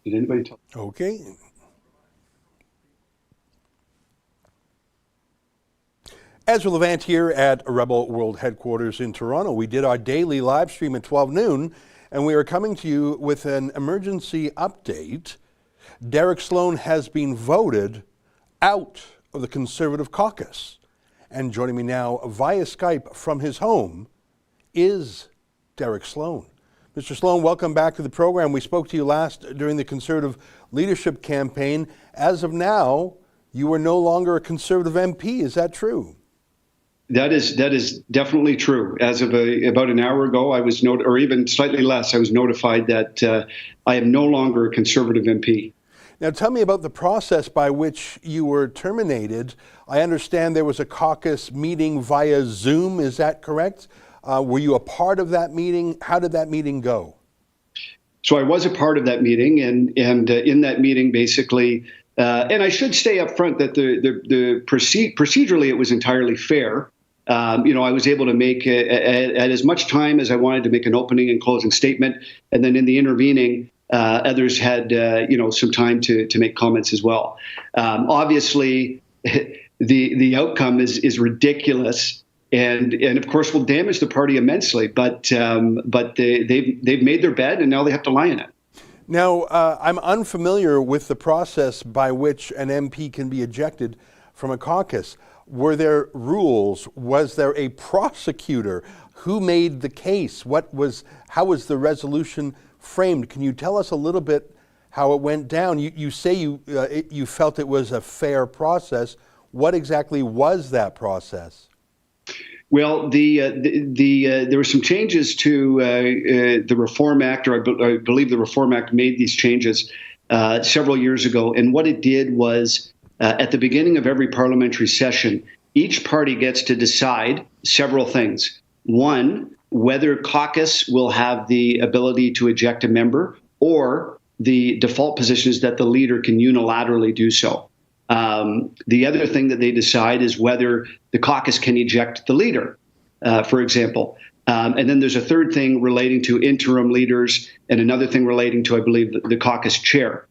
Did anybody tell? Okay. Ezra Levant here at Rebel World Headquarters in Toronto. We did our daily live stream at 12 noon, and we are coming to you with an emergency update. Derek Sloan has been voted out of the Conservative Caucus. And joining me now via Skype from his home is Derek Sloan. Mr. Sloan, welcome back to the program. We spoke to you last during the Conservative leadership campaign. As of now, you are no longer a Conservative MP. Is that true? That is definitely true. As of about an hour ago, I was or even slightly less, I was notified that I am no longer a Conservative MP. Now tell me about the process by which you were terminated. I understand there was a caucus meeting via Zoom. Is that correct? Were you a part of that meeting? How did that meeting go? So I was a part of that meeting, and in that meeting, basically, and I should say up front that procedurally it was entirely fair. I was able to make at as much time as I wanted to make an opening and closing statement, and then in the intervening, others had some time to make comments as well. Obviously, the outcome is ridiculous. And of course will damage the party immensely, but they've made their bed and now they have to lie in it. Now, I'm unfamiliar with the process by which an MP can be ejected from a caucus. Were there rules? Was there a prosecutor? Who made the case? How was the resolution framed? Can you tell us a little bit how it went down? You say you felt it was a fair process. What exactly was that process? Well, there were some changes to the Reform Act, or I believe the Reform Act made these changes several years ago. And what it did was, at the beginning of every parliamentary session, each party gets to decide several things. One, whether caucus will have the ability to eject a member, or the default position is that the leader can unilaterally do so. The other thing that they decide is whether the caucus can eject the leader, for example. And then there's a third thing relating to interim leaders and another thing relating to, I believe, the caucus chair.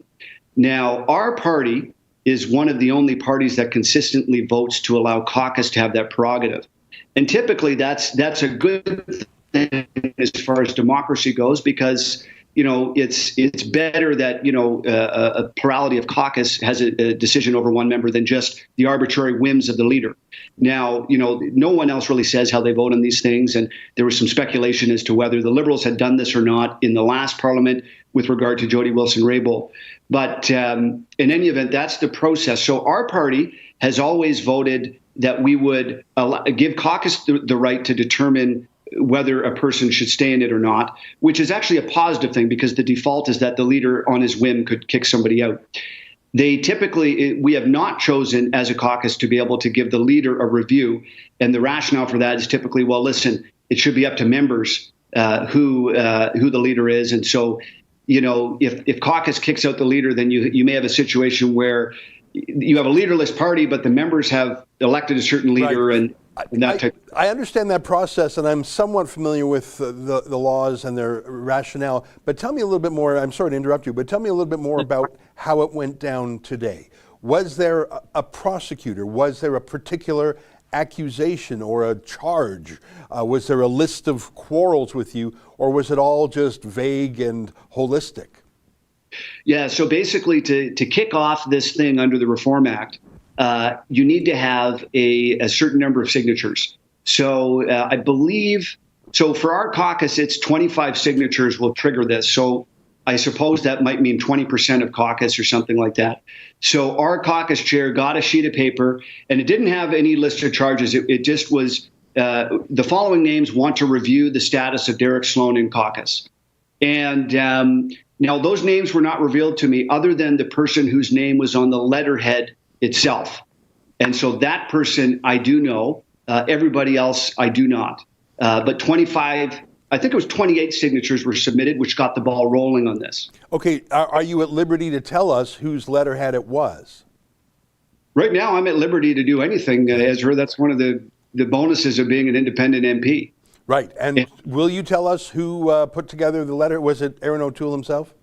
Now, our party is one of the only parties that consistently votes to allow caucus to have that prerogative. And typically that's a good thing as far as democracy goes, because it's better that, a plurality of caucus has a decision over one member than just the arbitrary whims of the leader. Now, no one else really says how they vote on these things. And there was some speculation as to whether the Liberals had done this or not in the last parliament with regard to Jody Wilson-Raybould. But in any event, that's the process. So our party has always voted that we would give caucus the right to determine whether a person should stay in it or not, which is actually a positive thing because the default is that the leader on his whim could kick somebody out. We have not chosen as a caucus to be able to give the leader a review. And the rationale for that is typically, well, listen, it should be up to members who the leader is. And so, if caucus kicks out the leader, then you may have a situation where you have a leaderless party, but the members have elected a certain leader. Right. I understand that process, and I'm somewhat familiar with the laws and their rationale. But tell me a little bit more. I'm sorry to interrupt you, but tell me a little bit more about how it went down today. Was there a prosecutor? Was there a particular accusation or a charge? Was there a list of quarrels with you, or was it all just vague and holistic? Yeah, so basically to kick off this thing under the Reform Act, you need to have a certain number of signatures. So I believe, for our caucus, it's 25 signatures will trigger this. So I suppose that might mean 20% of caucus or something like that. So our caucus chair got a sheet of paper, and it didn't have any list of charges. It just was the following names want to review the status of Derek Sloan in caucus. And now those names were not revealed to me other than the person whose name was on the letterhead itself. And so that person I do know, everybody else I do not. But 25, I think it was 28 signatures were submitted, which got the ball rolling on this. Okay, are you at liberty to tell us whose letterhead it was? Right now I'm at liberty to do anything, Ezra. That's one of the bonuses of being an independent MP. Right, and will you tell us who put together the letter? Was it Aaron O'Toole himself?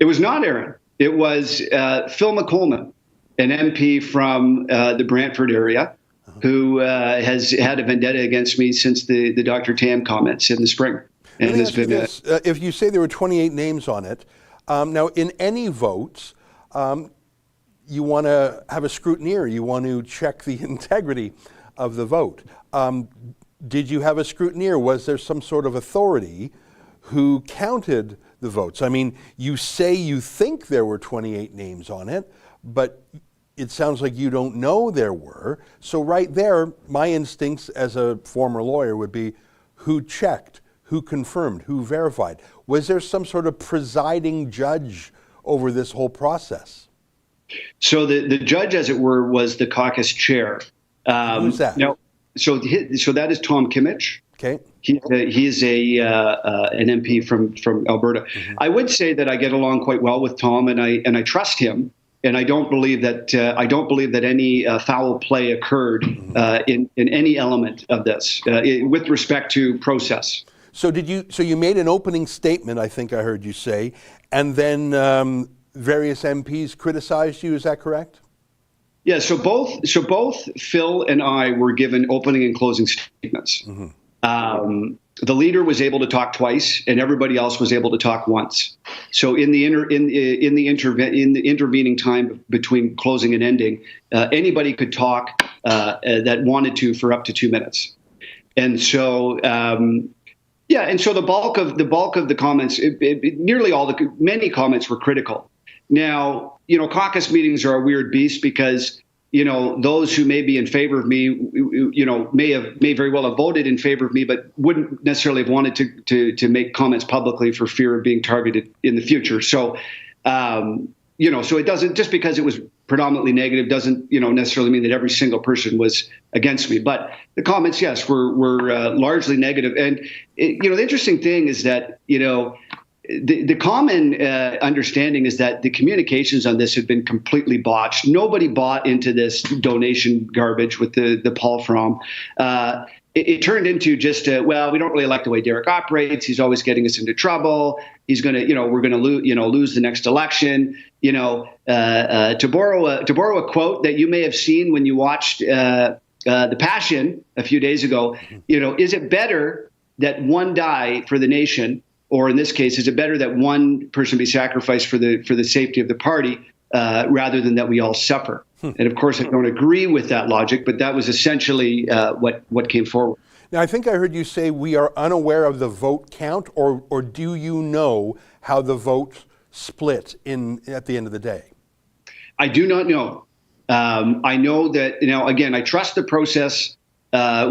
It was not Aaron. It was Phil McColman, an MP from the Brantford area, who has had a vendetta against me since the Dr. Tam comments in the spring. And Let me ask you this. If you say there were 28 names on it, now in any votes, you want to have a scrutineer. You want to check the integrity of the vote. Did you have a scrutineer? Was there some sort of authority who counted the votes? I mean, you say you think there were 28 names on it, but it sounds like you don't know there were. So right there, my instincts as a former lawyer would be who checked, who confirmed, who verified. Was there some sort of presiding judge over this whole process? So the judge, as it were, was the caucus chair. Who's that? No, so that is Tom Kimmich. Okay. He is an MP from Alberta. Mm-hmm. I would say that I get along quite well with Tom, and I trust him. And I don't believe that any foul play occurred in any element of this with respect to process. So you made an opening statement, I think I heard you say, and then various MPs criticized you. Is that correct? Yeah. So both Phil and I were given opening and closing statements. Mm-hmm. The leader was able to talk twice, and everybody else was able to talk once. So in the intervening time between closing and ending, anybody could talk that wanted to for up to 2 minutes. And so, and so the bulk of the comments, many comments were critical. Now, caucus meetings are a weird beast because those who may be in favor of me, may very well have voted in favor of me, but wouldn't necessarily have wanted to make comments publicly for fear of being targeted in the future. So, so it doesn't, just because it was predominantly negative doesn't, necessarily mean that every single person was against me. But the comments, yes, were largely negative. And, the interesting thing is that, the common understanding is that the communications on this have been completely botched. Nobody bought into this donation garbage with the Paul Fromm. It turned into just, we don't really like the way Derek operates. He's always getting us into trouble. He's going to, we're going to lose the next election. To borrow a quote that you may have seen when you watched The Passion a few days ago, is it better that one die for the nation? Or in this case, is it better that one person be sacrificed for the safety of the party rather than that we all suffer? And of course, I don't agree with that logic, but that was essentially what came forward. Now, I think I heard you say we are unaware of the vote count, or do you know how the vote split at the end of the day? I do not know. I know that, again, I trust the process.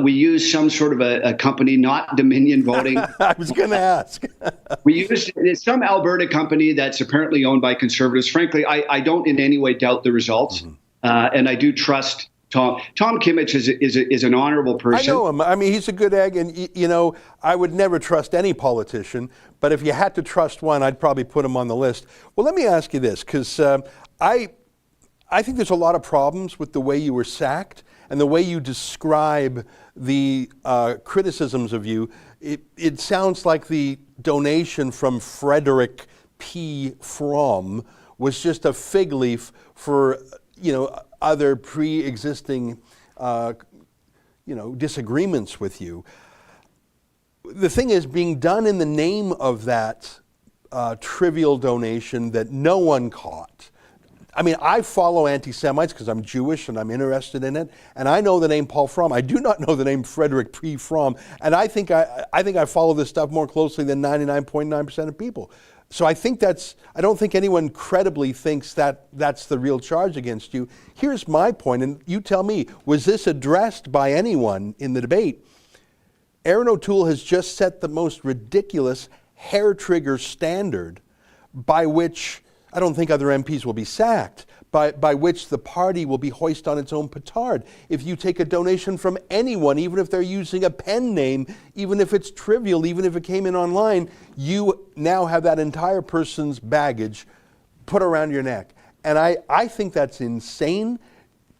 We use some sort of a company, not Dominion Voting. I was going to ask. We used some Alberta company that's apparently owned by Conservatives. Frankly, I don't in any way doubt the results, and I do trust Tom. Tom Kimmich is an honorable person. I know him. I mean, he's a good egg, and I would never trust any politician, but if you had to trust one, I'd probably put him on the list. Well, let me ask you this, because I think there's a lot of problems with the way you were sacked. And the way you describe the criticisms of you, it sounds like the donation from Frederick P. Fromm was just a fig leaf for, other pre-existing, disagreements with you. The thing is, being done in the name of that trivial donation that no one caught. I mean, I follow anti-Semites because I'm Jewish and I'm interested in it, and I know the name Paul Fromm. I do not know the name Frederick P. Fromm, and I think I follow this stuff more closely than 99.9% of people. So I don't think anyone credibly thinks that that's the real charge against you. Here's my point, and you tell me, was this addressed by anyone in the debate? Aaron O'Toole has just set the most ridiculous hair-trigger standard by which I don't think other MPs will be sacked, by which the party will be hoisted on its own petard. If you take a donation from anyone, even if they're using a pen name, even if it's trivial, even if it came in online, you now have that entire person's baggage put around your neck. And I think that's insane.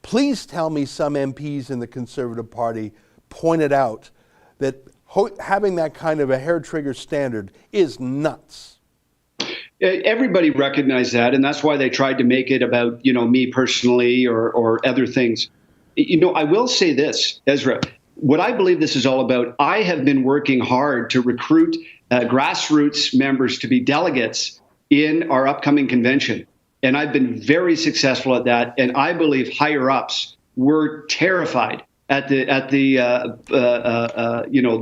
Please tell me some MPs in the Conservative Party pointed out that having that kind of a hair-trigger standard is nuts. Everybody recognized that, and that's why they tried to make it about, me personally or other things. I will say this, Ezra. What I believe this is all about, I have been working hard to recruit grassroots members to be delegates in our upcoming convention. And I've been very successful at that. And I believe higher ups were terrified at the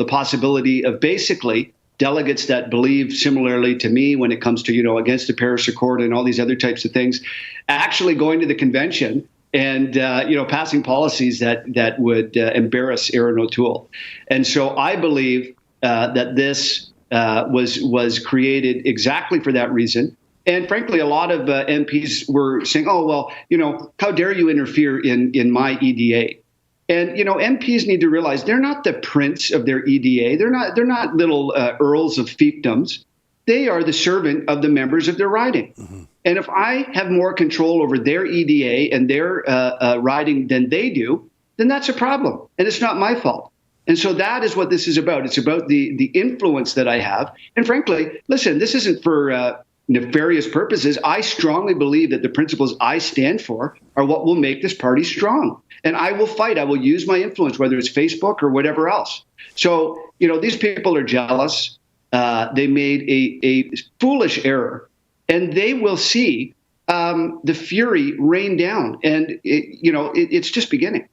possibility of basically delegates that believe similarly to me when it comes to, against the Paris Accord and all these other types of things, actually going to the convention and passing policies that would embarrass Erin O'Toole. And so I believe that this was created exactly for that reason. And frankly, a lot of MPs were saying, "Oh, well, how dare you interfere in my EDA?" And MPs need to realize they're not the prince of their EDA. They're not little earls of fiefdoms. They are the servant of the members of their riding. Mm-hmm. And if I have more control over their EDA and their riding than they do, then that's a problem. And it's not my fault. And so that is what this is about. It's about the influence that I have. And frankly, listen, this isn't for nefarious purposes. I strongly believe that the principles I stand for are what will make this party strong. And I will fight. I will use my influence, whether it's Facebook or whatever else. So, these people are jealous. They made a foolish error. And they will see the fury rain down. And, it's just beginning.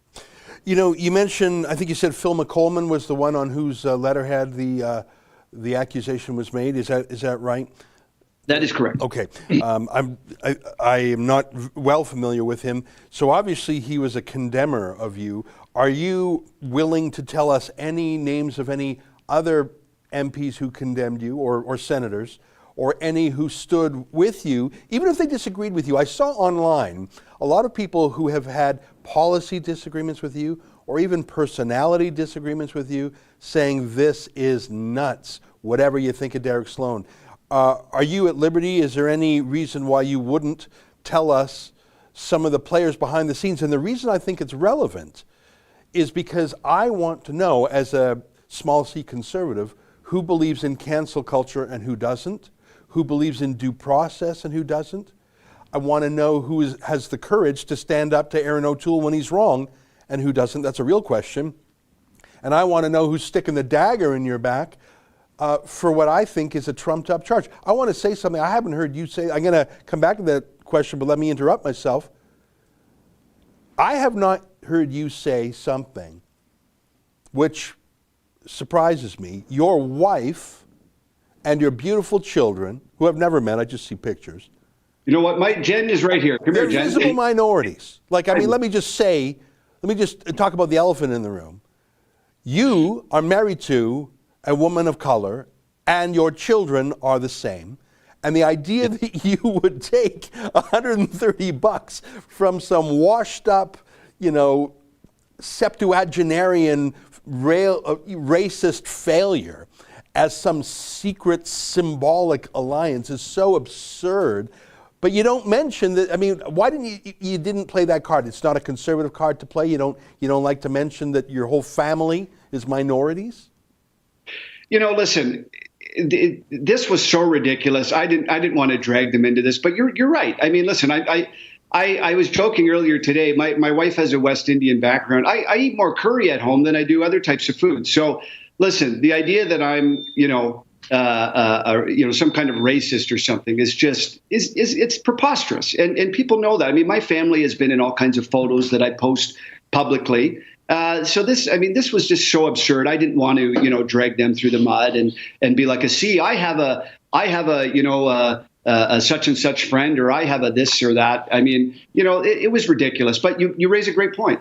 You mentioned, I think you said Phil McColman was the one on whose letterhead the accusation was made. Is that right? That is correct. Okay. I am not well familiar with him. So obviously he was a condemner of you. Are you willing to tell us any names of any other MPs who condemned you or senators or any who stood with you, even if they disagreed with you? I saw online a lot of people who have had policy disagreements with you or even personality disagreements with you saying this is nuts, whatever you think of Derek Sloan. Are you at liberty? Is there any reason why you wouldn't tell us some of the players behind the scenes? And the reason I think it's relevant is because I want to know, as a small c conservative, who believes in cancel culture and who doesn't, who believes in due process and who doesn't. I want to know who has the courage to stand up to Erin O'Toole when he's wrong and who doesn't. That's a real question. And I want to know who's sticking the dagger in your back for what I think is a trumped up charge. I want to say something I haven't heard you say. I'm going to come back to that question, but let me interrupt myself. I have not heard you say something which surprises me. Your wife and your beautiful children, who I've never met, I just see pictures. You know what? Jen is right here. Come here, Jen. Visible minorities. Let me just talk about the elephant in the room. You are married to a woman of color, and your children are the same. And the idea that you would take $130 from some washed up, septuagenarian racist failure as some secret symbolic alliance is so absurd. But you don't mention that. I mean, why didn't you didn't play that card? It's not a conservative card to play. You don't like to mention that your whole family is minorities? Listen, this was so ridiculous. I didn't want to drag them into this, but you're right. I mean, listen, I was joking earlier today. My wife has a West Indian background. I eat more curry at home than I do other types of food. So listen, the idea that I'm, some kind of racist or something is just it's preposterous. And people know that. I mean, my family has been in all kinds of photos that I post publicly. So this was just so absurd. I didn't want to, drag them through the mud and be like, I have a such and such friend, or I have a this or that. I mean, it was ridiculous. But you raise a great point.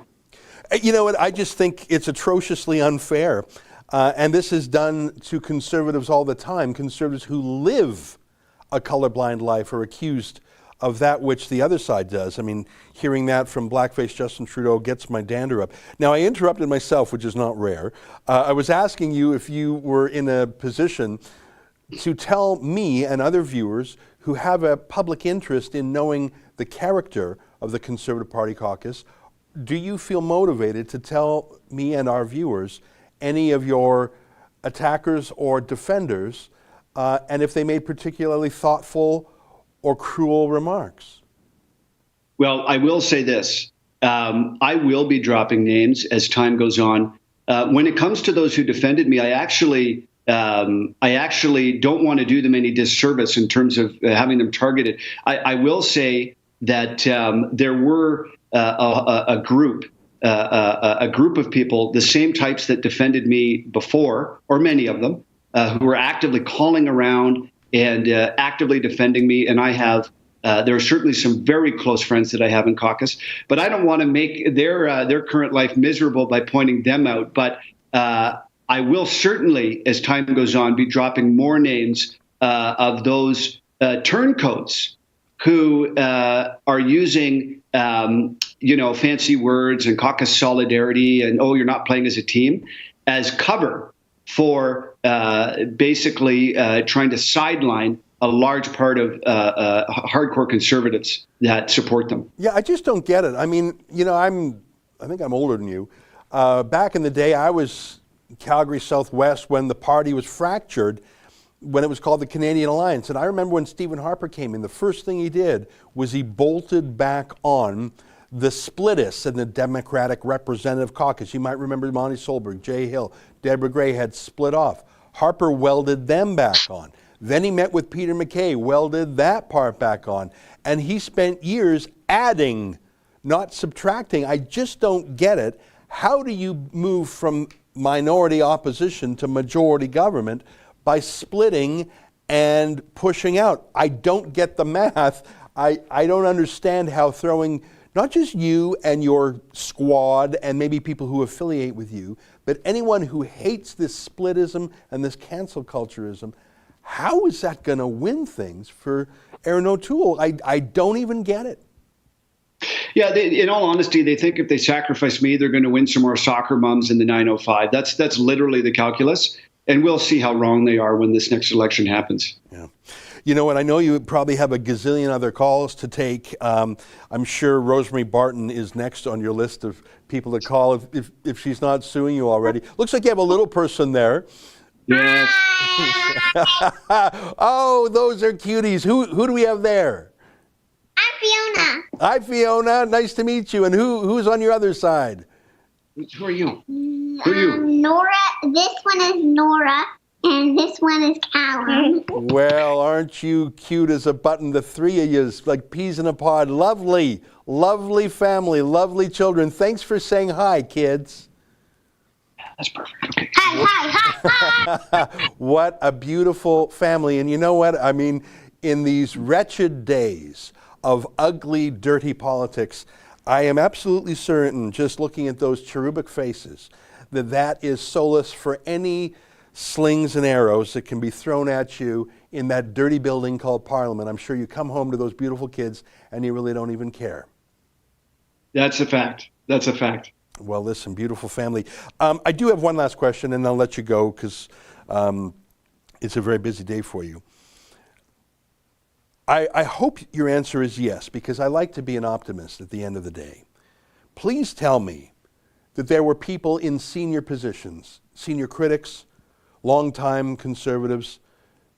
You know what? I just think it's atrociously unfair. And this is done to conservatives all the time, conservatives who live a colorblind life are accused of that which the other side does. I mean, hearing that from blackface Justin Trudeau gets my dander up. Now, I interrupted myself, which is not rare. I was asking you if you were in a position to tell me and other viewers who have a public interest in knowing the character of the Conservative Party caucus, do you feel motivated to tell me and our viewers any of your attackers or defenders, and if they made particularly thoughtful or cruel remarks? Well, I will say this. I will be dropping names as time goes on. When it comes to those who defended me, I actually don't want to do them any disservice in terms of having them targeted. I will say that there were a group of people, the same types that defended me before, or many of them, who were actively calling around and actively defending me. And I have. There are certainly some very close friends that I have in caucus, but I don't want to make their current life miserable by pointing them out. But I will certainly, as time goes on, be dropping more names of those turncoats who are using, fancy words and caucus solidarity and, oh, you're not playing as a team, as cover for basically trying to sideline a large part of hardcore conservatives that support them. Yeah, I just don't get it. I mean, I think I'm older than you. Back in the day, I was Calgary Southwest when the party was fractured, when it was called the Canadian Alliance. And I remember when Stephen Harper came in, the first thing he did was he bolted back on the splitists in the Democratic Representative Caucus. You might remember Monty Solberg, Jay Hill, Deborah Gray had split off. Harper welded them back on. Then he met with Peter MacKay, welded that part back on. And he spent years adding, not subtracting. I just don't get it. How do you move from minority opposition to majority government by splitting and pushing out? I don't get the math. I don't understand how throwing not just you and your squad and maybe people who affiliate with you, but anyone who hates this splitism and this cancel culturism, how is that going to win things for Erin O'Toole? I don't even get it. Yeah, in all honesty, they think if they sacrifice me, they're going to win some more soccer moms in the 905. That's literally the calculus. And we'll see how wrong they are when this next election happens. Yeah. You know what? I know you probably have a gazillion other calls to take. I'm sure Rosemary Barton is next on your list of people to call if she's not suing you already. Looks like you have a little person there. Yes. Oh, those are cuties. Who do we have there? I'm Fiona. Hi, Fiona. Nice to meet you. And who's on your other side? Who are you? Who are you? Nora. This one is Nora, and this one is Callum. Well, aren't you cute as a button? The three of you, like peas in a pod. Lovely, lovely family, lovely children. Thanks for saying hi, kids. That's perfect. Okay. Hi. What a beautiful family. And you know what? I mean, in these wretched days of ugly, dirty politics, I am absolutely certain, just looking at those cherubic faces, that is solace for any slings and arrows that can be thrown at you in that dirty building called Parliament. I'm sure you come home to those beautiful kids and you really don't even care. That's a fact. That's a fact. Well, listen, beautiful family. I do have one last question, and I'll let you go because it's a very busy day for you. I hope your answer is yes, because I like to be an optimist at the end of the day. Please tell me that there were people in senior positions, senior critics, longtime conservatives,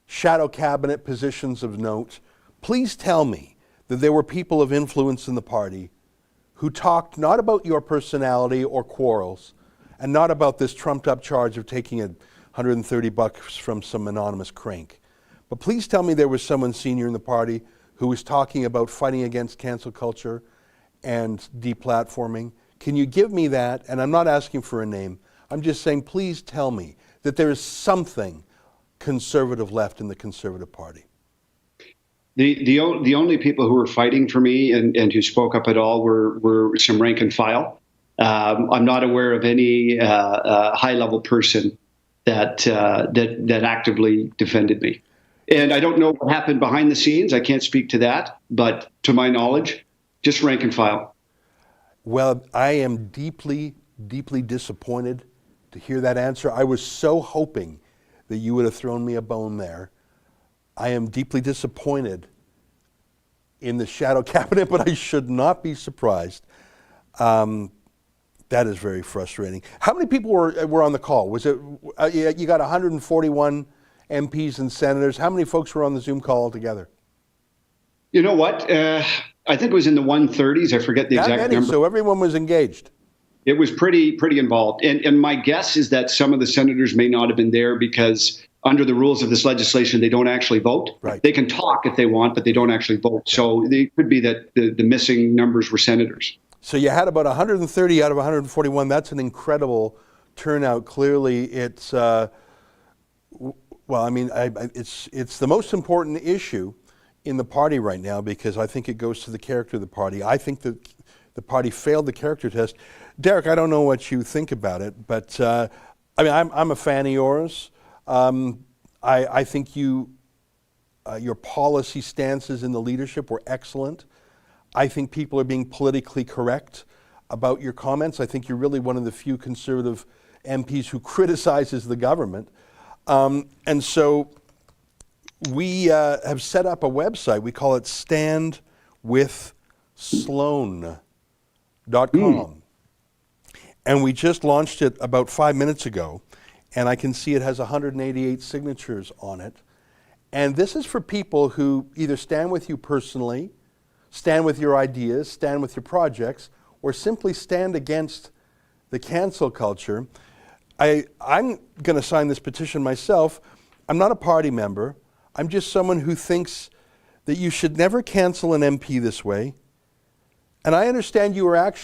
shadow cabinet positions of note. Please tell me that there were people of influence in the party who talked not about your personality or quarrels, and not about this trumped up charge of taking $130 from some anonymous crank. But please tell me there was someone senior in the party who was talking about fighting against cancel culture and deplatforming. Can you give me that? And I'm not asking for a name. I'm just saying, please tell me that there is something conservative left in the Conservative Party. The only people who were fighting for me and who spoke up at all were some rank and file. I'm not aware of any high-level person that actively defended me. And I don't know what happened behind the scenes. I can't speak to that. But to my knowledge, just rank and file. Well, I am deeply, deeply disappointed to hear that answer. I was so hoping that you would have thrown me a bone there. I am deeply disappointed in the shadow cabinet, but I should not be surprised. That is very frustrating. How many people were on the call? Was it you got 141 MPs and senators? How many folks were on the Zoom call altogether? You know what? I think it was in the 130s. I forget the That exact many, number. so everyone was engaged. It was pretty involved. And my guess is that some of the senators may not have been there because under the rules of this legislation, they don't actually vote. Right. They can talk if they want, but they don't actually vote. So it could be that the missing numbers were senators. So you had about 130 out of 141. That's an incredible turnout. Clearly, it's it's the most important issue in the party right now because I think it goes to the character of the party. I think that the party failed the character test. Derek, I don't know what you think about it, but I'm a fan of yours. I think your policy stances in the leadership were excellent. I think people are being politically correct about your comments. I think you're really one of the few Conservative MPs who criticizes the government. And so we have set up a website. We call it standwithsloan.com. And we just launched it about 5 minutes ago. And I can see it has 188 signatures on it. And this is for people who either stand with you personally, stand with your ideas, stand with your projects, or simply stand against the cancel culture. I'm going to sign this petition myself. I'm not a party member. I'm just someone who thinks that you should never cancel an MP this way. And I understand you weren't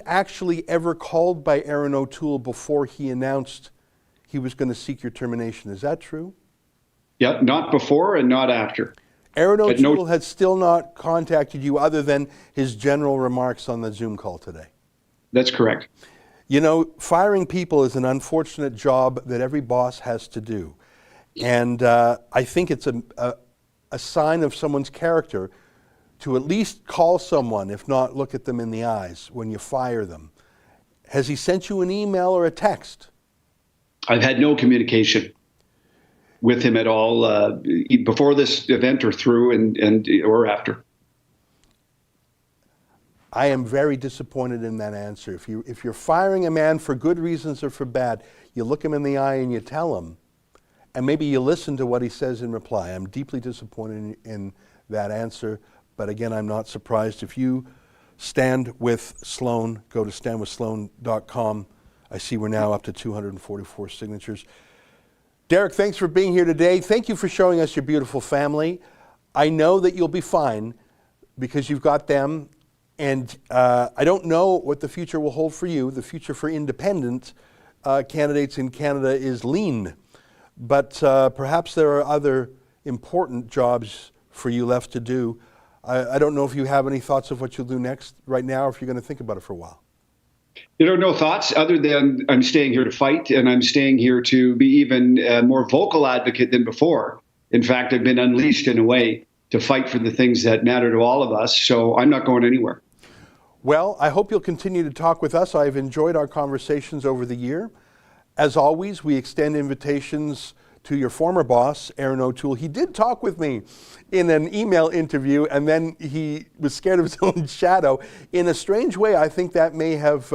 actually ever called by Aaron O'Toole before he announced he was going to seek your termination. Is that true? Yep, not before and not after. Aaron O'Toole had still not contacted you other than his general remarks on the Zoom call today. That's correct. You know, firing people is an unfortunate job that every boss has to do. And I think it's a sign of someone's character to at least call someone, if not look at them in the eyes when you fire them. Has he sent you an email or a text? I've had no communication with him at all before this event or through and or after. I am very disappointed in that answer. If you're firing a man for good reasons or for bad, you look him in the eye and you tell him, and maybe you listen to what he says in reply. I'm deeply disappointed in that answer, but again, I'm not surprised. If you stand with Sloan, go to standwithsloan.com. I see we're now up to 244 signatures. Derek, thanks for being here today. Thank you for showing us your beautiful family. I know that you'll be fine because you've got them. And I don't know what the future will hold for you. The future for independent candidates in Canada is lean. But perhaps there are other important jobs for you left to do. I don't know if you have any thoughts of what you'll do next right now, or if you're going to think about it for a while. No thoughts other than I'm staying here to fight, and I'm staying here to be even a more vocal advocate than before. In fact, I've been unleashed in a way to fight for the things that matter to all of us, so I'm not going anywhere. Well, I hope you'll continue to talk with us. I've enjoyed our conversations over the year. As always, we extend invitations to your former boss, Aaron O'Toole. He did talk with me in an email interview, and then he was scared of his own shadow. In a strange way, I think that may have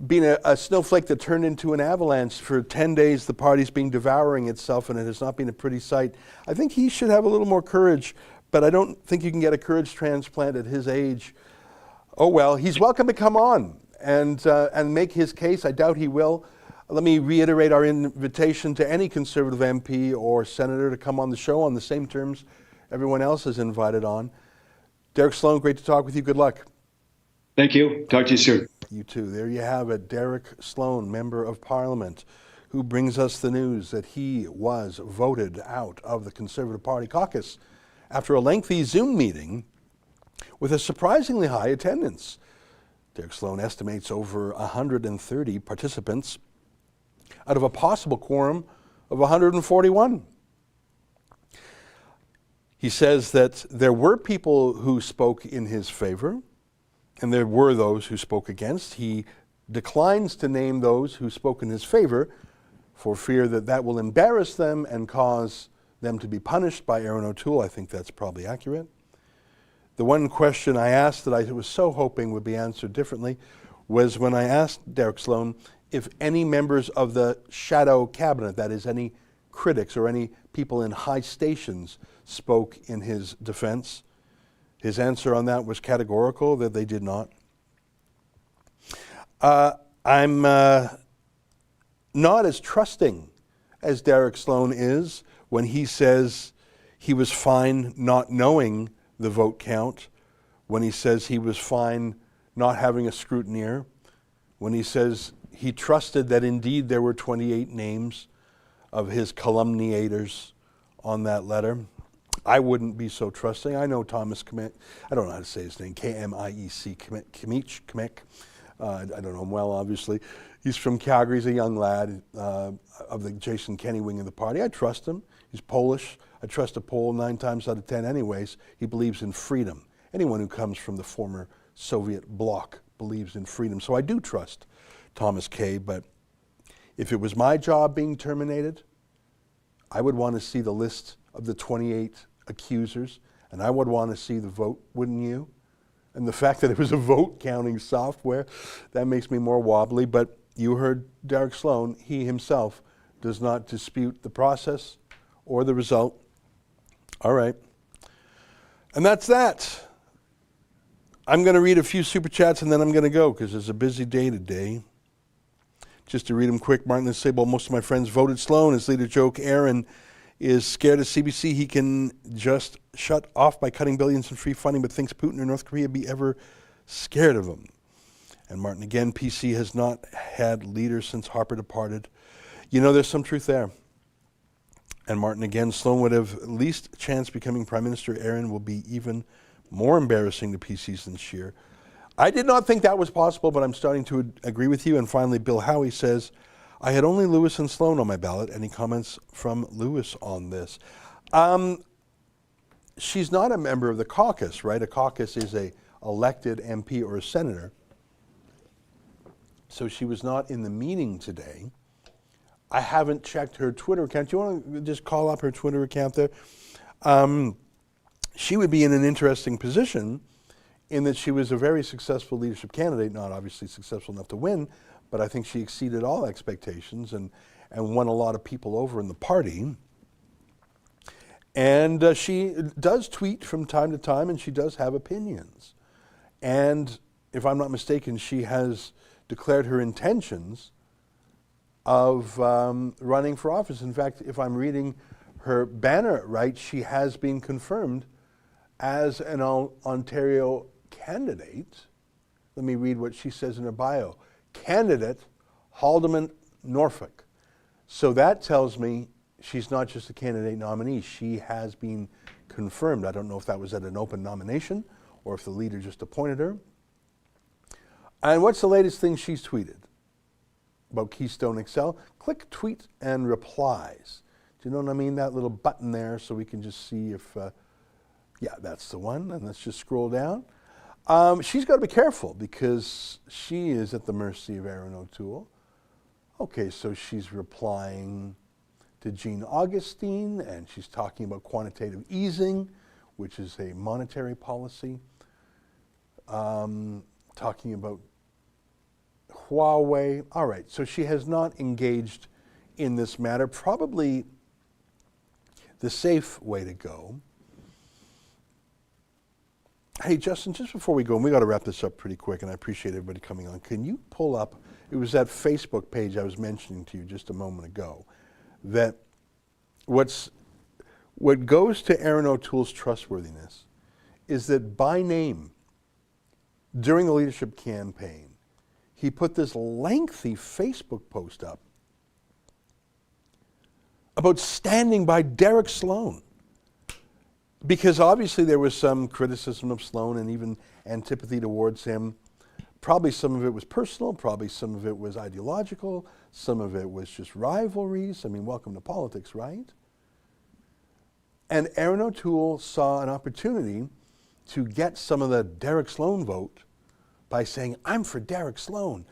been a snowflake that turned into an avalanche. For 10 days, the party's been devouring itself, and it has not been a pretty sight. I think he should have a little more courage, but I don't think you can get a courage transplant at his age. Oh well, he's welcome to come on and make his case. I doubt he will. Let me reiterate our invitation to any Conservative MP or Senator to come on the show on the same terms everyone else is invited on. Derek Sloan, great to talk with you. Good luck. Thank you. Talk to you soon. You too. There you have it. Derek Sloan, Member of Parliament, who brings us the news that he was voted out of the Conservative Party caucus after a lengthy Zoom meeting with a surprisingly high attendance. Derek Sloan estimates over 130 participants out of a possible quorum of 141. He says that there were people who spoke in his favor, and there were those who spoke against. He declines to name those who spoke in his favor for fear that that will embarrass them and cause them to be punished by Aaron O'Toole. I think that's probably accurate. The one question I asked that I was so hoping would be answered differently was when I asked Derek Sloan if any members of the shadow cabinet, that is any critics or any people in high stations spoke in his defense. His answer on that was categorical, that they did not. I'm not as trusting as Derek Sloan is when he says he was fine not knowing the vote count, when he says he was fine not having a scrutineer, when he says he trusted that indeed there were 28 names of his calumniators on that letter. I wouldn't be so trusting. I know Thomas Kmiec. I don't know how to say his name. K-M-I-E-C, Kmiec. I don't know him well, obviously. He's from Calgary. He's a young lad of the Jason Kenney wing of the party. I trust him. He's Polish. I trust a Pole 9 times out of 10 anyways. He believes in freedom. Anyone who comes from the former Soviet bloc believes in freedom. So I do trust Thomas K. But if it was my job being terminated, I would want to see the list of the 28 accusers, and I would want to see the vote, wouldn't you? And the fact that it was a vote counting software, that makes me more wobbly. But you heard Derek Sloan. He himself does not dispute the process or the result. All right. And that's that. I'm going to read a few super chats and then I'm going to go because it's a busy day today. Just to read them quick, Martin and Sable, most of my friends voted Sloan. His leader, Joe Aaron, is scared of CBC. He can just shut off by cutting billions in free funding, but thinks Putin or North Korea be ever scared of him. And Martin again, PC has not had leaders since Harper departed. You know, there's some truth there. And Martin again, Sloan would have least chance becoming Prime Minister. Aaron will be even more embarrassing to PCs than Scheer. I did not think that was possible, but I'm starting to agree with you. And finally, Bill Howie says, I had only Lewis and Sloan on my ballot. Any comments from Lewis on this? She's not a member of the caucus, right? A caucus is a elected MP or a senator. So she was not in the meeting today. I haven't checked her Twitter account. Do you want to just call up her Twitter account there? She would be in an interesting position in that she was a very successful leadership candidate, not obviously successful enough to win, but I think she exceeded all expectations and won a lot of people over in the party. And she does tweet from time to time, and she does have opinions. And if I'm not mistaken, she has declared her intentions of running for office. In fact, if I'm reading her banner right, she has been confirmed as an Ontario candidate. Let me read what she says in her bio. Candidate, Haldeman, Norfolk. So that tells me she's not just a candidate nominee. She has been confirmed. I don't know if that was at an open nomination or if the leader just appointed her. And what's the latest thing she's tweeted about Keystone XL? Click tweet and replies. Do you know what I mean? That little button there so we can just see if, yeah, that's the one. And let's just scroll down. She's got to be careful because she is at the mercy of Aaron O'Toole. Okay, so she's replying to Jean Augustine, and she's talking about quantitative easing, which is a monetary policy. Talking about Huawei. All right, so she has not engaged in this matter. Probably the safe way to go. Hey, Justin, just before we go, and we got to wrap this up pretty quick, and I appreciate everybody coming on. Can you pull up, it was that Facebook page I was mentioning to you just a moment ago, that what goes to Aaron O'Toole's trustworthiness is that by name, during the leadership campaign, he put this lengthy Facebook post up about standing by Derek Sloan. Because obviously there was some criticism of Sloan and even antipathy towards him. Probably some of it was personal, probably some of it was ideological, some of it was just rivalries. I mean, welcome to politics, right? And Aaron O'Toole saw an opportunity to get some of the Derek Sloan vote by saying, I'm for Derek Sloan.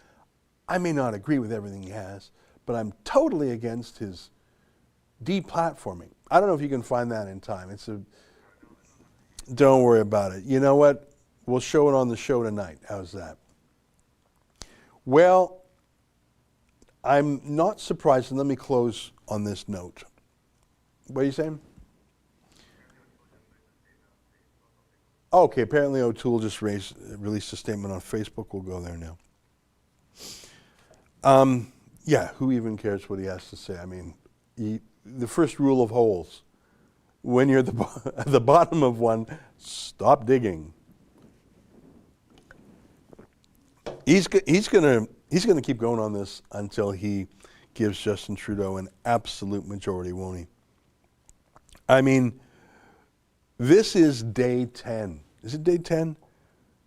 I may not agree with everything he has, but I'm totally against his deplatforming. I don't know if you can find that in time. Don't worry about it. You know what? We'll show it on the show tonight. How's that? Well, I'm not surprised, and let me close on this note. What are you saying? Okay, apparently O'Toole just released a statement on Facebook. We'll go there now. Yeah, who even cares what he has to say? I mean, the first rule of holes, when you're at the bottom of one, stop digging. He's gonna keep going on this until he gives Justin Trudeau an absolute majority, won't he? I mean, this is day 10. Is it day 10?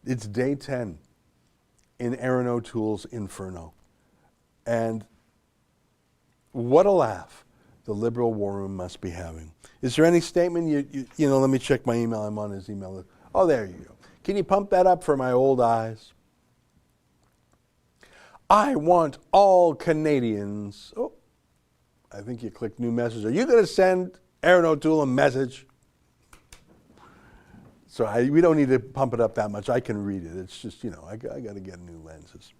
It's day 10 in Aaron O'Toole's inferno. And what a laugh the Liberal war room must be having. Is there any statement? You know, let me check my email. I'm on his email. Oh, there you go. Can you pump that up for my old eyes? I want all Canadians. Oh, I think you clicked new message. Are you going to send Aaron O'Toole a message? So we don't need to pump it up that much. I can read it. It's just, you know, I got to get new lenses.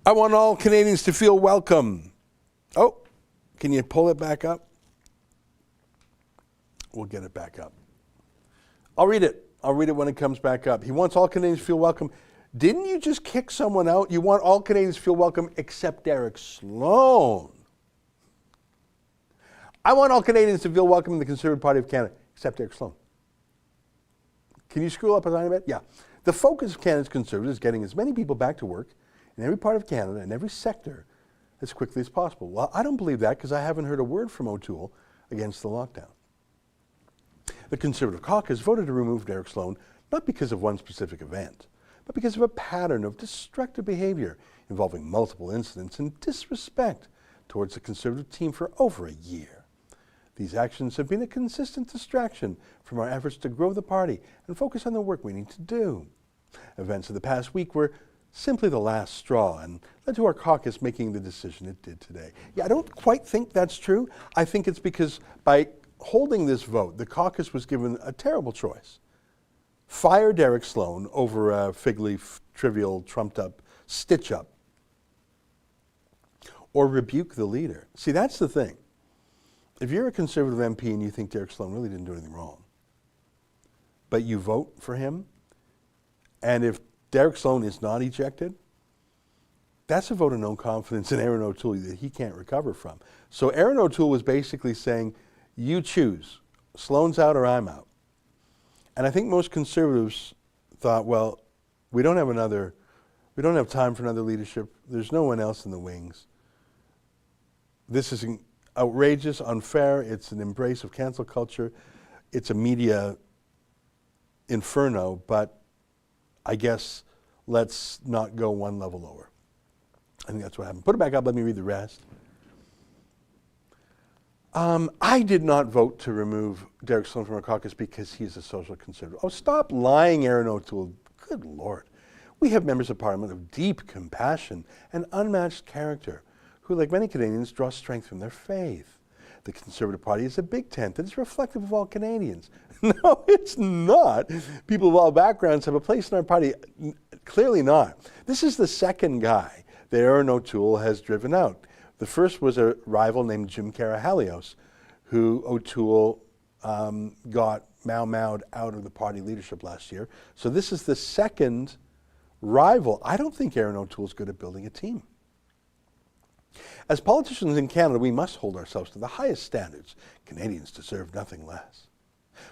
I want all Canadians to feel welcome. Oh, can you pull it back up? We'll get it back up. I'll read it. I'll read it when it comes back up. He wants all Canadians to feel welcome. Didn't you just kick someone out? You want all Canadians to feel welcome except Derek Sloan. I want all Canadians to feel welcome in the Conservative Party of Canada except Derek Sloan. Can you screw up a tiny bit? Yeah. The focus of Canada's Conservatives is getting as many people back to work in every part of Canada, in every sector, as quickly as possible. Well, I don't believe that because I haven't heard a word from O'Toole against the lockdown. The Conservative Caucus voted to remove Derek Sloan not because of one specific event, but because of a pattern of destructive behavior involving multiple incidents and disrespect towards the Conservative team for over a year. These actions have been a consistent distraction from our efforts to grow the party and focus on the work we need to do. Events of the past week were simply the last straw and led to our caucus making the decision it did today. Yeah, I don't quite think that's true. I think it's because by holding this vote, the caucus was given a terrible choice. Fire Derek Sloan over a fig leaf, trivial, trumped-up stitch-up, or rebuke the leader. See, that's the thing. If you're a Conservative MP and you think Derek Sloan really didn't do anything wrong, but you vote for him, and if Derek Sloan is not ejected, that's a vote of no confidence in Aaron O'Toole that he can't recover from. So Aaron O'Toole was basically saying, you choose. Sloan's out or I'm out. And I think most Conservatives thought, well, we don't have time for another leadership. There's no one else in the wings. This is outrageous, unfair. It's an embrace of cancel culture. It's a media inferno, but I guess let's not go one level lower. I think that's what happened. Put it back up. Let me read the rest. I did not vote to remove Derek Sloan from our caucus because he's a social conservative. Oh, stop lying, Aaron O'Toole. Good Lord. We have members of Parliament of deep compassion and unmatched character who, like many Canadians, draw strength from their faith. The Conservative Party is a big tent that is reflective of all Canadians. No, it's not. People of all backgrounds have a place in our party. Clearly not. This is the second guy that Aaron O'Toole has driven out. The first was a rival named Jim Karahalios, who O'Toole got mau-mau'd out of the party leadership last year. So this is the second rival. I don't think Aaron O'Toole's good at building a team. As politicians in Canada, we must hold ourselves to the highest standards. Canadians deserve nothing less.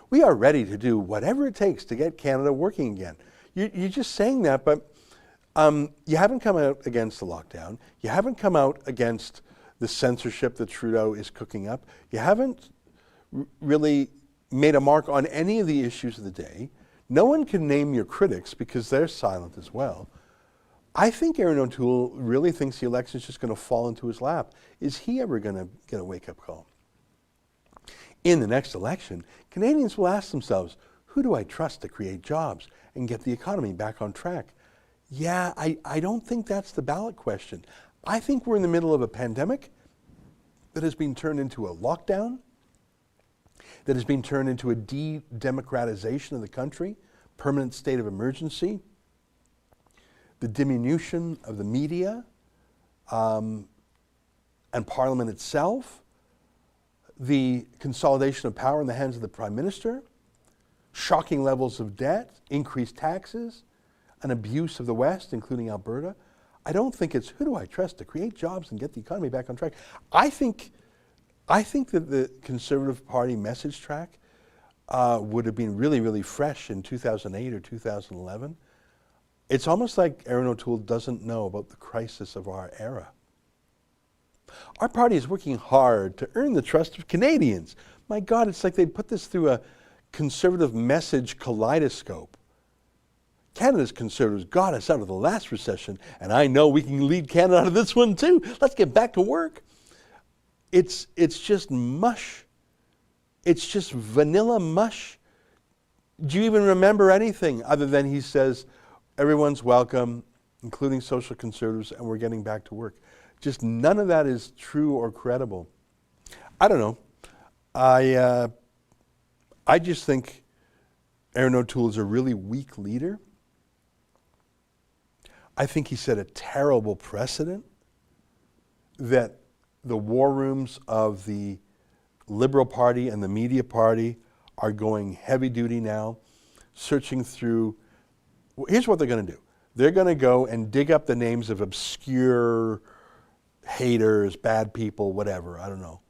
We are ready to do whatever it takes to get Canada working again. You're just saying that, but you haven't come out against the lockdown. You haven't come out against the censorship that Trudeau is cooking up. You haven't really made a mark on any of the issues of the day. No one can name your critics because they're silent as well. I think Aaron O'Toole really thinks the election is just going to fall into his lap. Is he ever going to get a wake-up call? In the next election, Canadians will ask themselves, who do I trust to create jobs and get the economy back on track? Yeah, I don't think that's the ballot question. I think we're in the middle of a pandemic that has been turned into a lockdown, that has been turned into a de-democratization of the country, permanent state of emergency, the diminution of the media and Parliament itself, the consolidation of power in the hands of the Prime Minister, shocking levels of debt, increased taxes, an abuse of the West, including Alberta. I don't think it's who do I trust to create jobs and get the economy back on track. I think that the Conservative Party message track would have been really, really fresh in 2008 or 2011. It's almost like Erin O'Toole doesn't know about the crisis of our era. Our party is working hard to earn the trust of Canadians. My God, it's like they put this through a conservative message kaleidoscope. Canada's Conservatives got us out of the last recession, and I know we can lead Canada out of this one too. Let's get back to work. It's just mush. It's just vanilla mush. Do you even remember anything other than he says, everyone's welcome, including social conservatives, and we're getting back to work? Just none of that is true or credible. I don't know. I just think Erin O'Toole is a really weak leader. I think he set a terrible precedent that the war rooms of the Liberal Party and the media party are going heavy duty now, searching through. Here's what they're going to do. They're going to go and dig up the names of obscure haters, bad people, whatever, I don't know.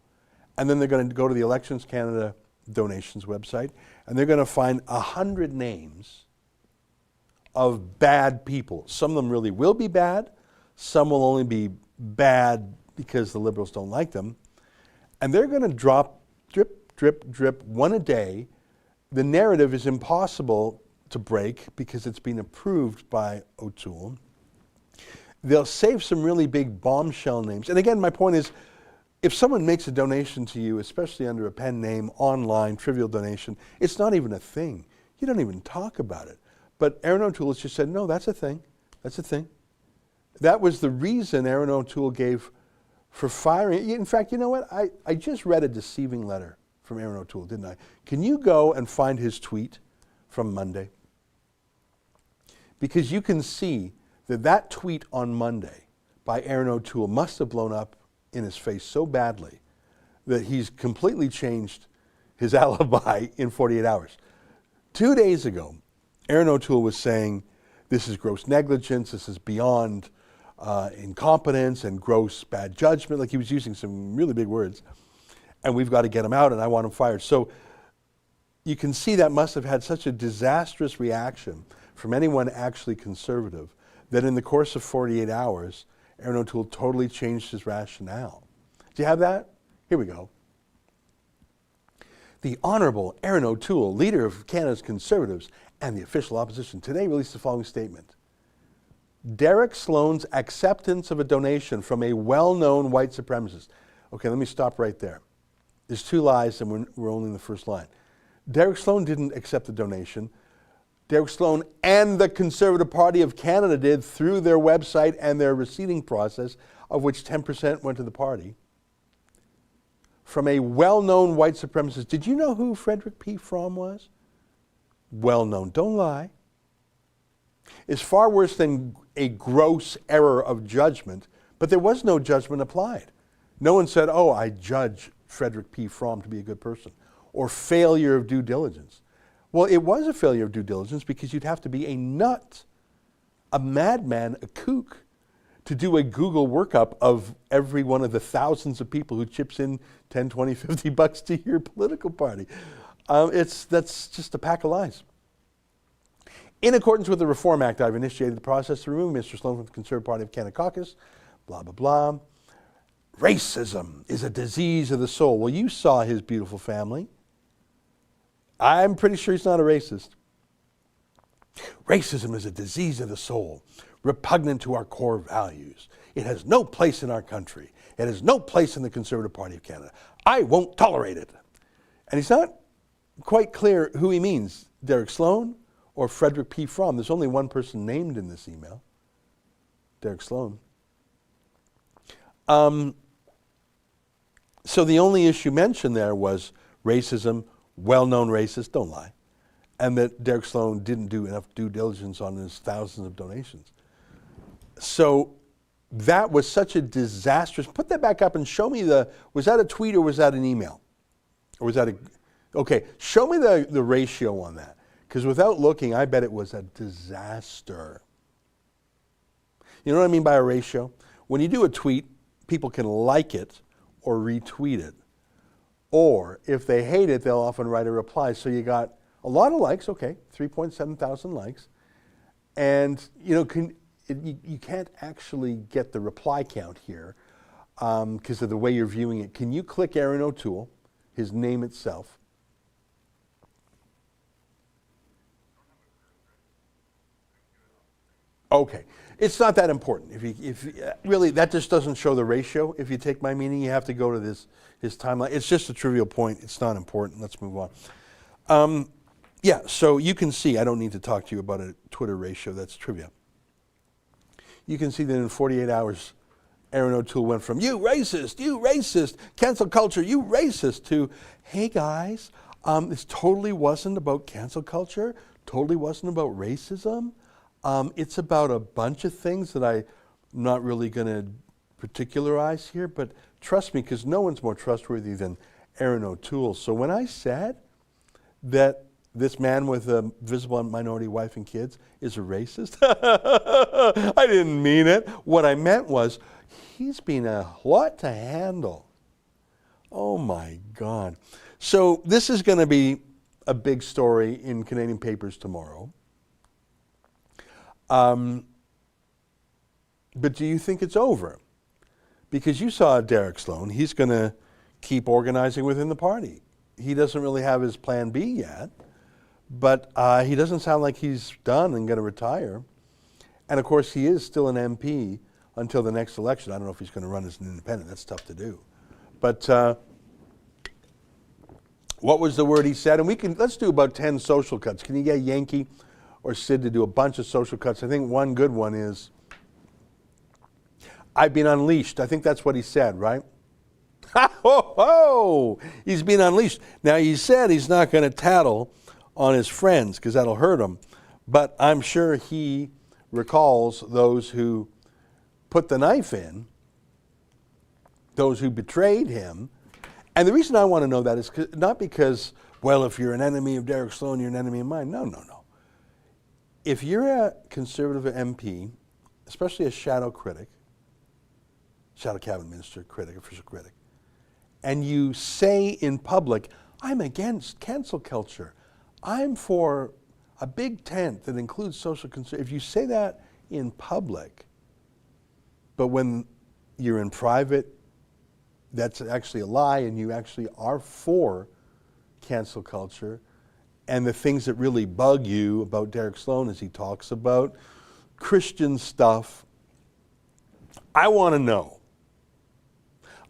And then they're going to go to the Elections Canada donations website, and they're going to find 100 names of bad people. Some of them really will be bad. Some will only be bad because the Liberals don't like them. And they're going to drop, drip, drip, drip, one a day. The narrative is impossible to break because it's been approved by O'Toole. They'll save some really big bombshell names. And again, my point is, if someone makes a donation to you, especially under a pen name, online, trivial donation, it's not even a thing. You don't even talk about it. But Erin O'Toole has just said, no, that's a thing. That's a thing. That was the reason Erin O'Toole gave for firing. In fact, you know what? I just read a deceiving letter from Erin O'Toole, didn't I? Can you go and find his tweet from Monday? Because you can see that tweet on Monday by Erin O'Toole must have blown up in his face so badly that he's completely changed his alibi in 48 hours. 2 days ago, Erin O'Toole was saying, this is gross negligence, this is beyond incompetence and gross bad judgment. Like, he was using some really big words. And we've got to get him out, and I want him fired. So you can see that must have had such a disastrous reaction from anyone actually conservative that in the course of 48 hours, Erin O'Toole totally changed his rationale. Do you have that? Here we go. The Honourable Erin O'Toole, leader of Canada's Conservatives and the official opposition, today released the following statement. Derek Sloan's acceptance of a donation from a well-known white supremacist. Okay, let me stop right there. There's two lies and we're only in the first line. Derek Sloan didn't accept the donation. Derek Sloan and the Conservative Party of Canada did through their website and their receipting process, of which 10% went to the party. From a well-known white supremacist. Did you know who Frederick P. Fromm was? Well-known. Don't lie. It's far worse than a gross error of judgment, but there was no judgment applied. No one said, oh, I judge Frederick P. Fromm to be a good person, or failure of due diligence. Well, it was a failure of due diligence because you'd have to be a nut, a madman, a kook, to do a Google workup of every one of the thousands of people who chips in 10, 20, 50 bucks to your political party. That's just a pack of lies. In accordance with the Reform Act, I've initiated the process to remove Mr. Sloan from the Conservative Party of Canada Caucus, blah, blah, blah. Racism is a disease of the soul. Well, you saw his beautiful family. I'm pretty sure he's not a racist. Racism is a disease of the soul, repugnant to our core values. It has no place in our country. It has no place in the Conservative Party of Canada. I won't tolerate it. And he's not quite clear who he means, Derek Sloan or Frederick P. Fromm. There's only one person named in this email, Derek Sloan. So the only issue mentioned there was racism, well-known racist, don't lie, and that Derek Sloan didn't do enough due diligence on his thousands of donations. So that was such a disastrous, put that back up and show me was that a tweet or was that an email? Or was that a, okay, show me the ratio on that. Because without looking, I bet it was a disaster. You know what I mean by a ratio? When you do a tweet, people can like it or retweet it. Or if they hate it, they'll often write a reply. So you got a lot of likes, okay, 3.7 thousand likes. And you know, you can't actually get the reply count here because of the way you're viewing it. Can you click Aaron O'Toole, his name itself? Okay, it's not that important. Really, that just doesn't show the ratio. If you take my meaning, you have to go to his timeline. It's just a trivial point. It's not important. Let's move on. Yeah, so you can see, I don't need to talk to you about a Twitter ratio. That's trivia. You can see that in 48 hours, Aaron O'Toole went from, you racist, cancel culture, you racist, to, hey guys, this totally wasn't about cancel culture, totally wasn't about racism. It's about a bunch of things that I'm not really going to particularize here, but trust me, because no one's more trustworthy than Aaron O'Toole. So when I said that this man with a visible minority wife and kids is a racist, I didn't mean it. What I meant was, he's been a lot to handle. Oh my God. So this is going to be a big story in Canadian papers tomorrow. But do you think it's over? Because you saw Derek Sloan. He's going to keep organizing within the party. He doesn't really have his plan B yet, but he doesn't sound like he's done and going to retire. And of course, he is still an MP until the next election. I don't know if he's going to run as an independent. That's tough to do. But what was the word he said? And let's do about 10 social cuts. Can you get Yankee or Sid to do a bunch of social cuts? I think one good one is, I've been unleashed. I think that's what he said, right? Ha ho ho! He's been unleashed. Now, he said he's not going to tattle on his friends because that'll hurt him. But I'm sure he recalls those who put the knife in, those who betrayed him. And the reason I want to know that is not because, well, if you're an enemy of Derek Sloan, you're an enemy of mine. No, no, no. If you're a Conservative MP, especially a shadow critic, shadow cabinet minister, critic, official critic, and you say in public, I'm against cancel culture, I'm for a big tent that includes social concern. If you say that in public, but when you're in private, that's actually a lie, and you actually are for cancel culture, and the things that really bug you about Derek Sloan as he talks about Christian stuff, I want to know.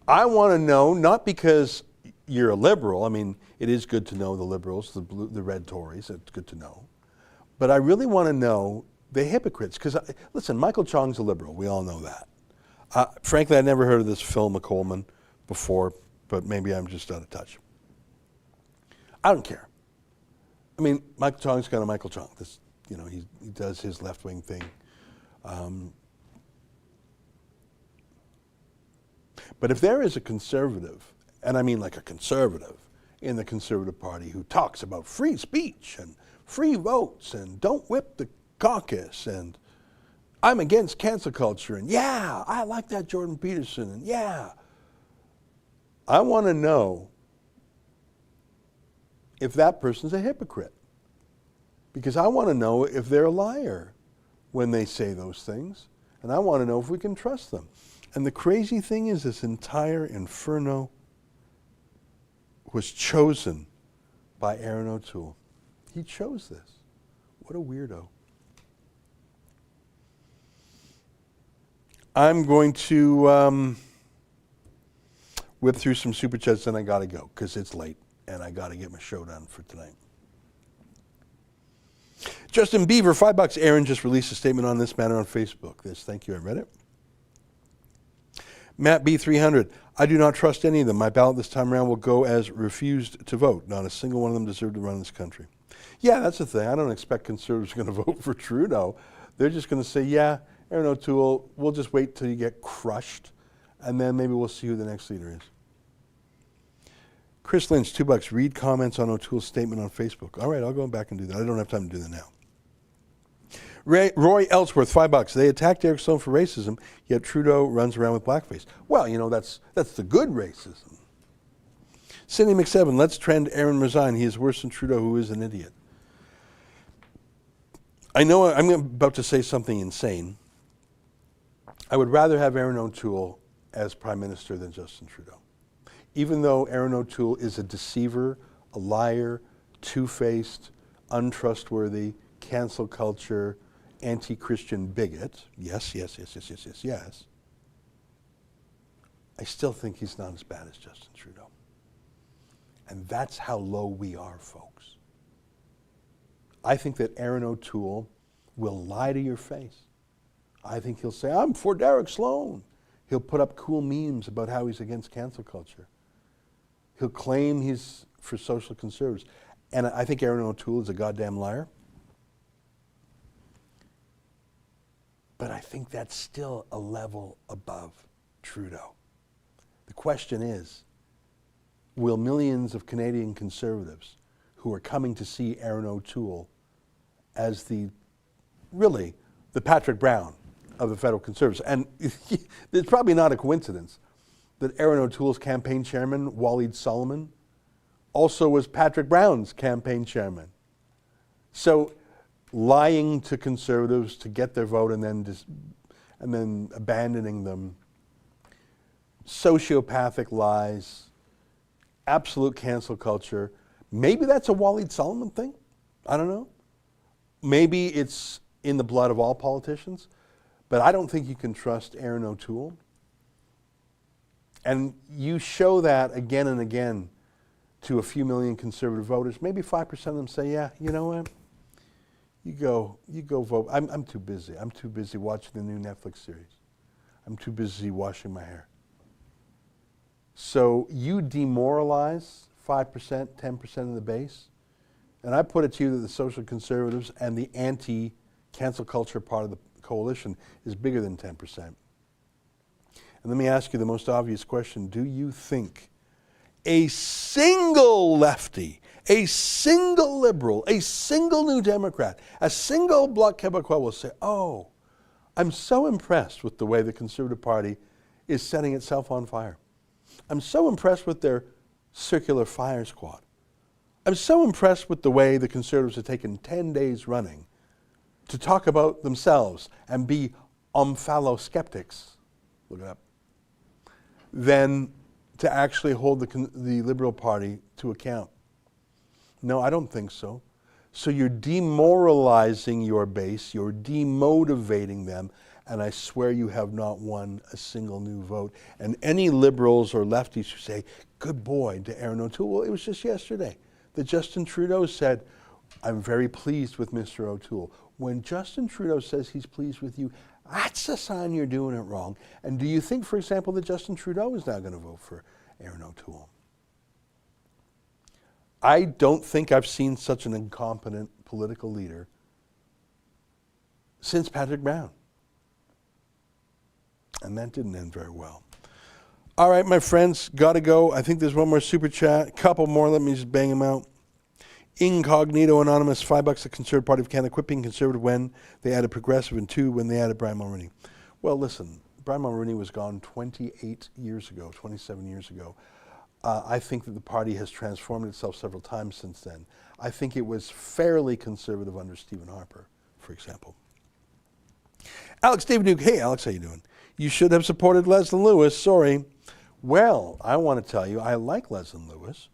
I want to know, not because you're a liberal. I mean, it is good to know the liberals, the red Tories. It's good to know. But I really want to know the hypocrites. Because, listen, Michael Chong's a liberal. We all know that. Frankly, I never heard of this Phil McCollman before, but maybe I'm just out of touch. I don't care. I mean, Michael Chong's kind of Michael Chong. This, you know, he does his left-wing thing. But if there is a conservative, and I mean like a conservative, in the Conservative Party who talks about free speech and free votes and don't whip the caucus and I'm against cancel culture and yeah, I like that Jordan Peterson and yeah, I want to know if that person's a hypocrite. Because I want to know if they're a liar when they say those things. And I want to know if we can trust them. And the crazy thing is this entire inferno was chosen by Aaron O'Toole. He chose this. What a weirdo. I'm going to whip through some super chats, and I got to go because it's late and I got to get my show done for tonight. Justin Beaver, $5. Aaron just released a statement on this matter on Facebook. Thank you, I read it. Matt B. 300, I do not trust any of them. My ballot this time around will go as refused to vote. Not a single one of them deserved to run this country. Yeah, that's the thing. I don't expect conservatives are going to vote for Trudeau. They're just going to say, yeah, Aaron O'Toole, we'll just wait till you get crushed, and then maybe we'll see who the next leader is. Chris Lynch, $2. Read comments on O'Toole's statement on Facebook. All right, I'll go back and do that. I don't have time to do that now. Roy Ellsworth, $5. They attacked Eric Sloan for racism, yet Trudeau runs around with blackface. Well, that's the good racism. Cindy McSeven, let's trend Aaron resign. He is worse than Trudeau, who is an idiot. I know I'm about to say something insane. I would rather have Aaron O'Toole as Prime Minister than Justin Trudeau. Even though Aaron O'Toole is a deceiver, a liar, two-faced, untrustworthy, cancel culture, anti-Christian bigot, yes, I still think he's not as bad as Justin Trudeau. And that's how low we are, folks. I think that Aaron O'Toole will lie to your face. I think he'll say, I'm for Derek Sloan. He'll put up cool memes about how he's against cancel culture. He'll claim he's for social conservatives. And I think Aaron O'Toole is a goddamn liar. But I think that's still a level above Trudeau. The question is, will millions of Canadian conservatives who are coming to see Aaron O'Toole as really the Patrick Brown of the federal conservatives? And it's probably not a coincidence that Aaron O'Toole's campaign chairman, Waleed Solomon, also was Patrick Brown's campaign chairman. So lying to conservatives to get their vote and then abandoning them, sociopathic lies, absolute cancel culture. Maybe that's a Waleed Solomon thing. I don't know. Maybe it's in the blood of all politicians, but I don't think you can trust Aaron O'Toole. And you show that again and again to a few million conservative voters. Maybe 5% of them say, yeah, you know what? You go vote. I'm too busy. I'm too busy watching the new Netflix series. I'm too busy washing my hair. So you demoralize 5%, 10% of the base. And I put it to you that the social conservatives and the anti-cancel culture part of the coalition is bigger than 10%. And let me ask you the most obvious question. Do you think a single lefty, a single liberal, a single New Democrat, a single Bloc Québécois will say, oh, I'm so impressed with the way the Conservative Party is setting itself on fire. I'm so impressed with their circular fire squad. I'm so impressed with the way the Conservatives have taken 10 days running to talk about themselves and be omphaloskeptics, look it up, than to actually hold the Liberal Party to account. No, I don't think so. So you're demoralizing your base, you're demotivating them, and I swear you have not won a single new vote. And any liberals or lefties who say, good boy to Aaron O'Toole, well, it was just yesterday that Justin Trudeau said, I'm very pleased with Mr. O'Toole. When Justin Trudeau says he's pleased with you, that's a sign you're doing it wrong. And do you think, for example, that Justin Trudeau is now going to vote for Aaron O'Toole? I don't think I've seen such an incompetent political leader since Patrick Brown. And that didn't end very well. All right, my friends, got to go. I think there's one more super chat. A couple more. Let me just bang them out. Incognito Anonymous, $5. The Conservative Party of Canada quit being conservative when they added progressive, and 2, when they added Brian Mulroney. Well, listen, Brian Mulroney was gone 28 years ago, 27 years ago. I think that the party has transformed itself several times since then. I think it was fairly conservative under Stephen Harper, for example. Alex David Duke, hey Alex, how you doing? You should have supported Leslie Lewis, sorry. Well, I want to tell you, I like Leslie Lewis,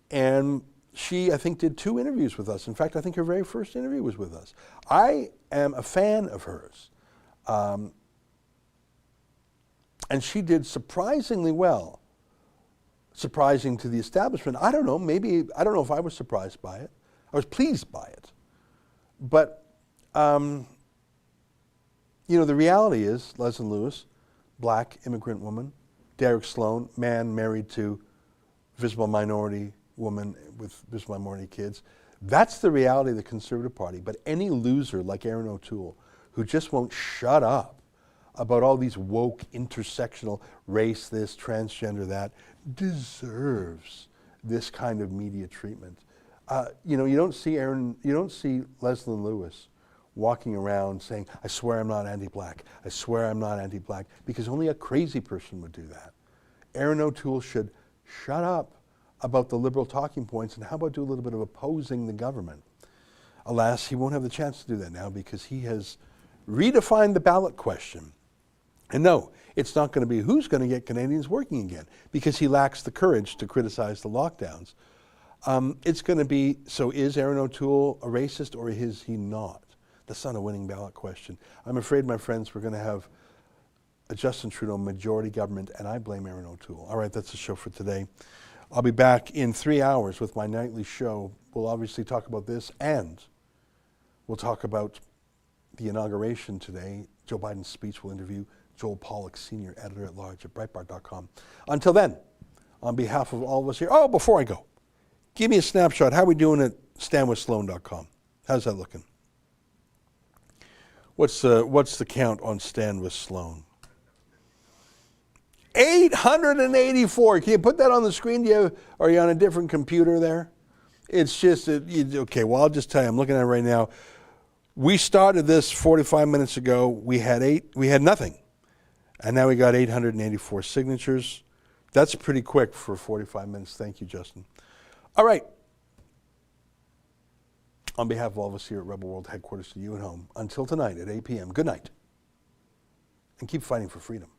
and she, I think, did 2 interviews with us. In fact, I think her very first interview was with us. I am a fan of hers. And she did surprisingly well. Surprising to the establishment. I don't know, maybe, I don't know if I was surprised by it. I was pleased by it. But, you know, the reality is, Leslie Lewis, black immigrant woman, Derek Sloan, man married to visible minority woman with visible minority kids. That's the reality of the Conservative Party. But any loser like Aaron O'Toole, who just won't shut up about all these woke, intersectional, race this, transgender that, deserves this kind of media treatment. You know, you don't see Leslie Lewis walking around saying, I swear I'm not anti-black, I swear I'm not anti-black, because only a crazy person would do that. Aaron O'Toole should shut up about the liberal talking points and how about do a little bit of opposing the government. Alas, he won't have the chance to do that now because he has redefined the ballot question. And no, it's not going to be who's going to get Canadians working again, because he lacks the courage to criticize the lockdowns. It's going to be, so is Aaron O'Toole a racist or is he not? That's not a winning ballot question. I'm afraid, my friends, we're going to have a Justin Trudeau majority government, and I blame Aaron O'Toole. All right, that's the show for today. I'll be back in 3 hours with my nightly show. We'll obviously talk about this, and we'll talk about the inauguration today. Joe Biden's speech. Will interview Joel Pollack, Senior Editor-at-Large at Breitbart.com. Until then, on behalf of all of us here, oh, before I go, give me a snapshot. How are we doing at StanWithSloan.com? How's that looking? What's the count on Stand with Sloan? 884. Can you put that on the screen? Are you on a different computer there? It's just, okay, well, I'll just tell you, I'm looking at it right now. We started this 45 minutes ago. We had nothing. And now we got 884 signatures. That's pretty quick for 45 minutes. Thank you, Justin. All right. On behalf of all of us here at Rebel World Headquarters, to you at home, until tonight at 8 p.m., good night. And keep fighting for freedom.